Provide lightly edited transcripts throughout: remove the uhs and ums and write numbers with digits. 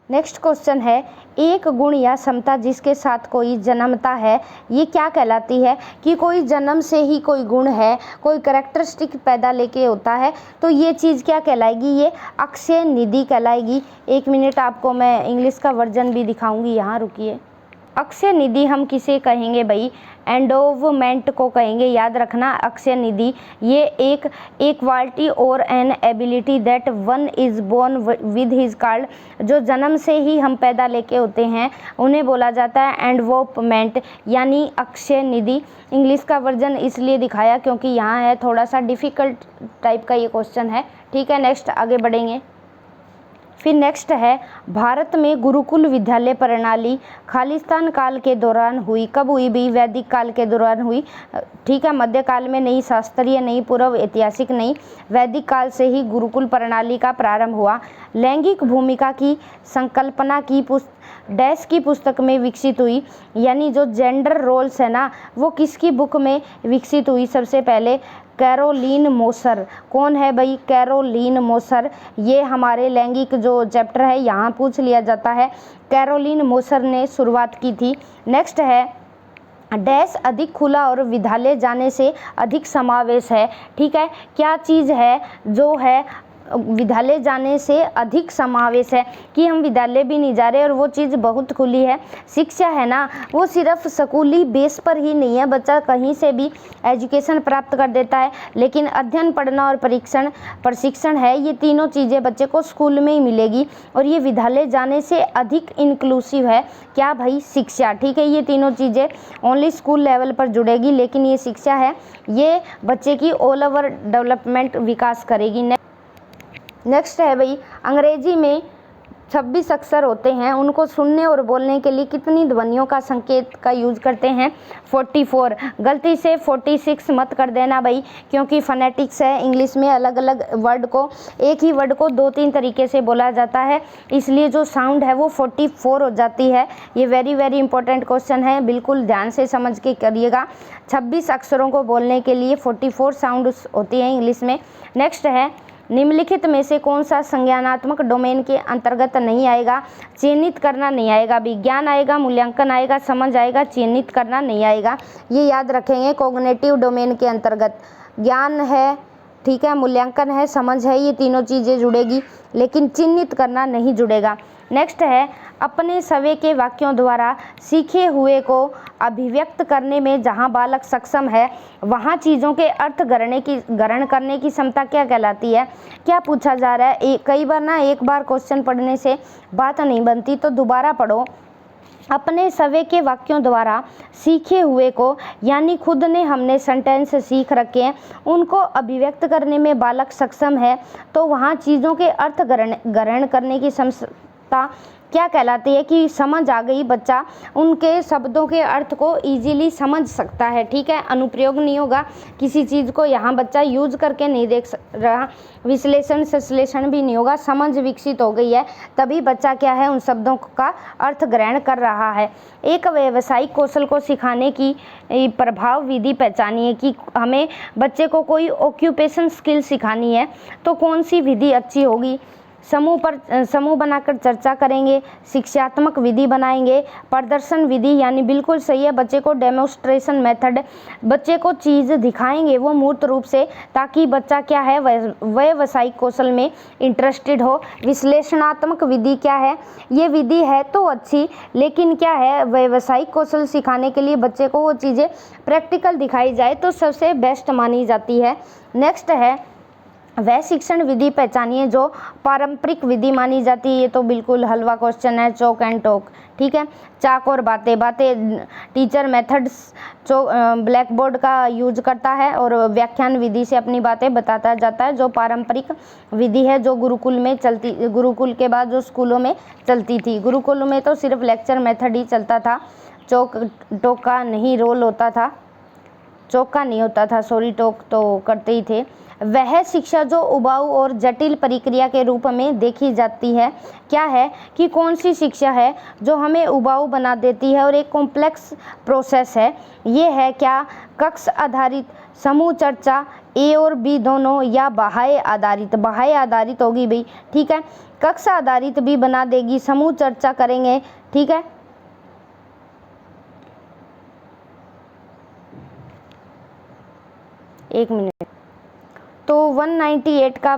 Next question है, एक गुण या क्षमता जिसके साथ कोई जन्मता है, ये क्या कहलाती है? कि कोई जन्म से ही कोई गुण है, कोई कैरेक्टरिस्टिक पैदा लेके होता है, तो ये चीज़ क्या कहलाएगी? ये अक्षय निधि कहलाएगी। 1 मिनट आपको मैं इंग्लिश का वर्जन भी दिखाऊंगी, यहाँ रुकिए। अक्षय निधि हम किसे कहेंगे भाई? एंडोवमेंट को कहेंगे, याद रखना। अक्षय निधि ये एक क्वालिटी और an ability that one is born with his card, जो जन्म से ही हम पैदा लेके होते हैं उन्हें बोला जाता है एंडोवमेंट यानी अक्षय निधि। इंग्लिश का वर्जन इसलिए दिखाया क्योंकि यहाँ है थोड़ा सा डिफ़िकल्ट टाइप का ये क्वेश्चन है। ठीक है, नेक्स्ट आगे बढ़ेंगे। फिर नेक्स्ट है, भारत में गुरुकुल विद्यालय प्रणाली खालिस्तान काल के दौरान हुई। कब हुई भी? वैदिक काल के दौरान हुई। ठीक है, मध्यकाल में नहीं, शास्त्रीय नहीं, पूर्व ऐतिहासिक नहीं, वैदिक काल से ही गुरुकुल प्रणाली का प्रारंभ हुआ। लैंगिक भूमिका की संकल्पना की डैश की पुस्तक में विकसित हुई, यानी जो जेंडर रोल्स है ना, वो किसकी बुक में विकसित हुई? सबसे पहले कैरोलीन मोसर। कौन है भाई? Caroline Moser. ये हमारे लैंगिक जो चैप्टर है यहाँ पूछ लिया जाता है। कैरोलीन मोसर ने शुरुआत की थी। नेक्स्ट है, डैश अधिक खुला और विद्यालय जाने से अधिक समावेश है। ठीक है, क्या चीज़ है जो है विद्यालय जाने से अधिक समावेश है? कि हम विद्यालय भी नहीं जा रहे और वो चीज़ बहुत खुली है। शिक्षा है ना, वो सिर्फ स्कूली बेस पर ही नहीं है, बच्चा कहीं से भी एजुकेशन प्राप्त कर देता है, लेकिन अध्ययन, पढ़ना और प्रशिक्षण है, ये तीनों चीज़ें बच्चे को स्कूल में ही मिलेगी और ये विद्यालय जाने से अधिक इंक्लूसिव है। क्या भाई? शिक्षा। ठीक है, ये तीनों चीज़ें ओनली स्कूल लेवल पर जुड़ेगी, लेकिन ये शिक्षा है, ये बच्चे की ऑल ओवर डेवलपमेंट विकास करेगी। नेक्स्ट है भाई, अंग्रेजी में 26 अक्षर होते हैं, उनको सुनने और बोलने के लिए कितनी ध्वनियों का संकेत का यूज़ करते हैं? 44। गलती से 46 मत कर देना भाई, क्योंकि फोनेटिक्स है, इंग्लिश में अलग अलग वर्ड को, एक ही वर्ड को 2-3 तरीके से बोला जाता है, इसलिए जो साउंड है वो 44 हो जाती है। ये वेरी वेरी इंपॉर्टेंट क्वेश्चन है, बिल्कुल ध्यान से समझ के करिएगा। 26 अक्षरों को बोलने के लिए 44 साउंड होती है इंग्लिश में। नेक्स्ट है, निम्नलिखित में से कौन सा संज्ञानात्मक डोमेन के अंतर्गत नहीं आएगा? चिन्हित करना नहीं आएगा। विज्ञान आएगा, मूल्यांकन आएगा, समझ आएगा, चिन्हित करना नहीं आएगा। ये याद रखेंगे, कॉग्निटिव डोमेन के अंतर्गत ज्ञान है, ठीक है, मूल्यांकन है, समझ है, ये तीनों चीज़ें जुड़ेगी, लेकिन चिन्हित करना नहीं जुड़ेगा। नेक्स्ट है, अपने स्वयं के वाक्यों द्वारा सीखे हुए को अभिव्यक्त करने में जहाँ बालक सक्षम है, वहाँ चीज़ों के अर्थ ग्रहण करने की क्षमता क्या कहलाती है? क्या पूछा जा रहा है? कई बार ना एक बार क्वेश्चन पढ़ने से बात नहीं बनती, तो दोबारा पढ़ो। अपने स्वयं के वाक्यों द्वारा सीखे हुए को, यानी खुद ने हमने सेंटेंस सीख रखे हैं, उनको अभिव्यक्त करने में बालक सक्षम है, तो वहाँ चीज़ों के अर्थ ग्रहण करने की क्षमता क्या कहलाती है? कि समझ आ गई, बच्चा उनके शब्दों के अर्थ को इजीली समझ सकता है। ठीक है, अनुप्रयोग नहीं होगा किसी चीज़ को, यहाँ बच्चा यूज करके नहीं देख रहा, विश्लेषण संश्लेषण भी नहीं होगा, समझ विकसित हो गई है, तभी बच्चा क्या है, उन शब्दों का अर्थ ग्रहण कर रहा है। एक व्यावसायिक कौशल को सिखाने की प्रभाव विधि पहचानिए। कि हमें बच्चे को कोई ऑक्यूपेशन स्किल सिखानी है तो कौन सी विधि अच्छी होगी? समूह बनाकर चर्चा करेंगे, शिक्षात्मक विधि बनाएंगे, प्रदर्शन विधि, यानी बिल्कुल सही है, बच्चे को डेमोस्ट्रेशन मेथड, बच्चे को चीज़ दिखाएंगे वो मूर्त रूप से, ताकि बच्चा क्या है, व्यावसायिक कौशल में इंटरेस्टेड हो। विश्लेषणात्मक विधि क्या है? ये विधि है तो अच्छी, लेकिन क्या है, व्यावसायिक कौशल सिखाने के लिए बच्चे को वो चीज़ें प्रैक्टिकल दिखाई जाए तो सबसे बेस्ट मानी जाती है। नेक्स्ट है, वह शिक्षण विधि पहचानिए जो पारंपरिक विधि मानी जाती है। ये तो बिल्कुल हलवा क्वेश्चन है, चौक एंड टॉक। ठीक है, चाक और बातें टीचर मेथड्स ब्लैक बोर्ड का यूज करता है और व्याख्यान विधि से अपनी बातें बताता जाता है। जो पारंपरिक विधि है, जो गुरुकुल में चलती, गुरुकुल के बाद जो स्कूलों में चलती थी, गुरुकुल में तो सिर्फ लेक्चर मेथड ही चलता था, चौक टॉक का नहीं रोल होता था, चौक का नहीं होता था, सॉरी, टॉक तो करते ही थे। वह शिक्षा जो उबाऊ और जटिल प्रक्रिया के रूप में देखी जाती है, क्या है, कि कौन सी शिक्षा है जो हमें उबाऊ बना देती है और एक कॉम्प्लेक्स प्रोसेस है? ये है क्या, कक्ष आधारित, समूह चर्चा, ए और बी दोनों, या बाह्य आधारित? बाह्य आधारित होगी भाई। ठीक है, कक्षा आधारित भी बना देगी, समूह चर्चा करेंगे, ठीक है। एक मिनट। तो 198 का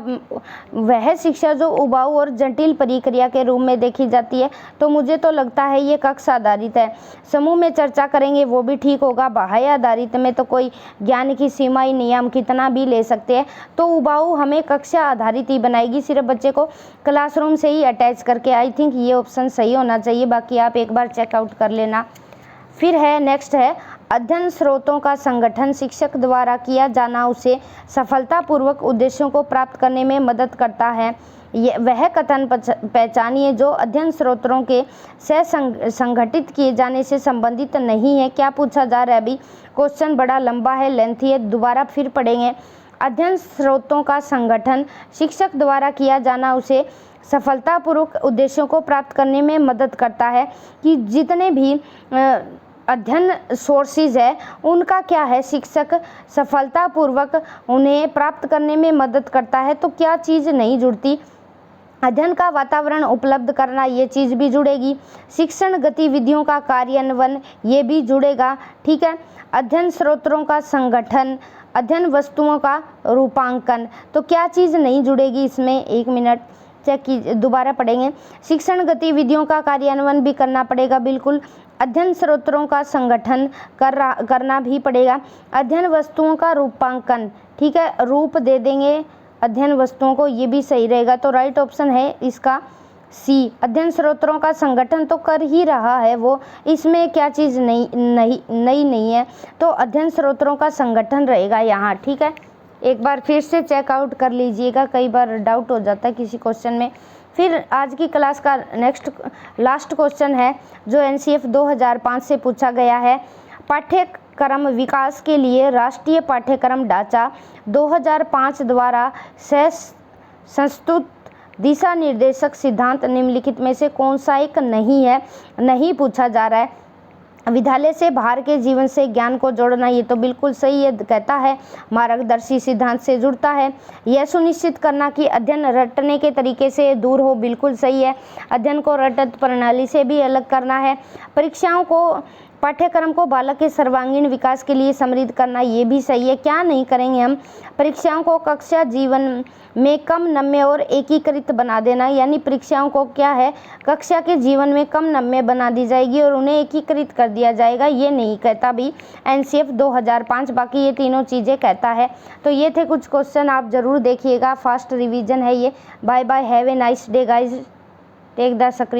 वह शिक्षा जो उबाऊ और जटिल प्रक्रिया के रूप में देखी जाती है, तो मुझे तो लगता है ये कक्षा आधारित है। समूह में चर्चा करेंगे वो भी ठीक होगा। बाह्य आधारित में तो कोई ज्ञान की सीमा ही नहीं है, हम कितना भी ले सकते हैं। तो उबाऊ हमें कक्षा आधारित ही बनाएगी, सिर्फ बच्चे को क्लासरूम से ही अटैच करके। आई थिंक ये ऑप्शन सही होना चाहिए, बाकी आप एक बार चेकआउट कर लेना। फिर है नेक्स्ट है अध्ययन स्रोतों का संगठन शिक्षक द्वारा किया जाना उसे सफलतापूर्वक उद्देश्यों को प्राप्त करने में मदद करता है। वह कथन पहचानिए जो अध्ययन स्रोतों के संगठित किए जाने से संबंधित नहीं है। क्या पूछा जा रहा है अभी? क्वेश्चन बड़ा लंबा है, लेंथी है, दोबारा फिर पढ़ेंगे। अध्ययन स्रोतों का संगठन शिक्षक द्वारा किया जाना उसे सफलतापूर्वक उद्देश्यों को प्राप्त करने में मदद करता है। कि जितने भी अध्ययन सोर्सेज है उनका क्या है, शिक्षक सफलतापूर्वक उन्हें प्राप्त करने में मदद करता है। तो क्या चीज़ नहीं जुड़ती? अध्ययन का वातावरण उपलब्ध करना, ये चीज़ भी जुड़ेगी। शिक्षण गतिविधियों का कार्यान्वयन, ये भी जुड़ेगा, ठीक है। अध्ययन स्रोतों का संगठन, अध्ययन वस्तुओं का रूपांकन, तो क्या चीज़ नहीं जुड़ेगी इसमें? एक मिनट चेक कीजिए, दोबारा पढ़ेंगे। शिक्षण गतिविधियों का कार्यान्वयन भी करना पड़ेगा, बिल्कुल। अध्ययन स्रोतों का संगठन करना भी पड़ेगा। अध्ययन वस्तुओं का रूपांकन, ठीक है, रूप दे देंगे अध्ययन वस्तुओं को, ये भी सही रहेगा। तो राइट ऑप्शन है इसका सी। अध्ययन स्रोतों का संगठन तो कर ही रहा है वो, इसमें क्या चीज़ नहीं है, तो अध्ययन स्रोतों का संगठन रहेगा यहाँ, ठीक है। एक बार फिर से चेकआउट कर लीजिएगा, कई बार डाउट हो जाता है किसी क्वेश्चन में। फिर आज की क्लास का लास्ट क्वेश्चन है जो एनसीएफ 2005 से पूछा गया है। पाठ्यक्रम विकास के लिए राष्ट्रीय पाठ्यक्रम ढांचा 2005 द्वारा संस्तुत दिशा निर्देशक सिद्धांत निम्नलिखित में से कौन सा एक नहीं पूछा जा रहा है। विद्यालय से बाहर के जीवन से ज्ञान को जोड़ना, ये तो बिल्कुल सही है, कहता है मार्गदर्शी सिद्धांत से जुड़ता है। यह सुनिश्चित करना कि अध्ययन रटने के तरीके से दूर हो, बिल्कुल सही है। अध्ययन को रटत प्रणाली से भी अलग करना है। परीक्षाओं को पाठ्यक्रम को बालक के सर्वांगीण विकास के लिए समृद्ध करना, ये भी सही है। क्या नहीं करेंगे हम? परीक्षाओं को कक्षा जीवन में कम नम्य और एकीकृत बना देना, यानी परीक्षाओं को क्या है, कक्षा के जीवन में कम नम्य बना दी जाएगी और उन्हें एकीकृत कर दिया जाएगा, ये नहीं कहता भी एनसीएफ 2005, बाकी ये तीनों चीज़ें कहता है। तो ये थे कुछ क्वेश्चन, आप ज़रूर देखिएगा, फास्ट रिवीजन है ये। Bye bye, have a nice day guys, take the screen.